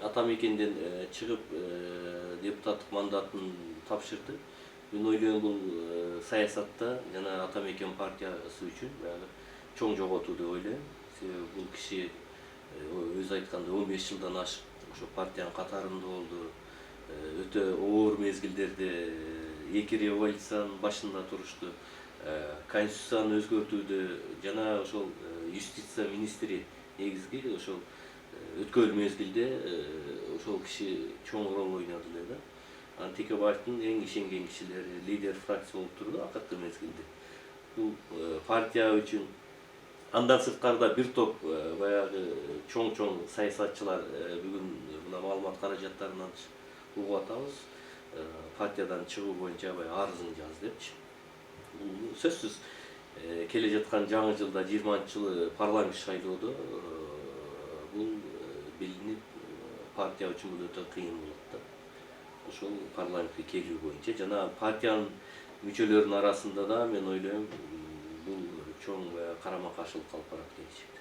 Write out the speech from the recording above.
Атамекенден чыгып депутаттык мандатын тапшырды. Мен ойлойм бул саясатта жана Атамекен партиясы үчүн баягы чоң жоготуу деп ойлойм. Себеби бул киши өзү айткандай 15 жылдан ашык ошо партиянын катарында болду. Өтө оор мезгилдерде эки революциянын башында турушту. Конституцияны өзгөртүүдө жана ошол юстиция министри негизги ошол өткөн мезгилде ошол киши чоң роль ойноду эле да. Анан Текебаевдин эң ишенген кишилери, лидер фракция болуп турду акыркы мезгилде. Бул партия үчүн андан сырткарда бир топ баягы чоң саясатчылар бүгүн мына маалымат каражаттарынан угуп атабыз. Партиядан чыгуу боюнча баягы арызын жаз депчи. Бул сөзсүз келе жаткан жаңы жылда 20-жылы парламент шайлоодо бул билинип партия үчүн бул өтө кыйын болот да. Ошол парламентке келүү боюнча жана партиянын мүчөлөрүнүн арасында да мен ойлойм бул чоң карама каршылык алып барат келечекте.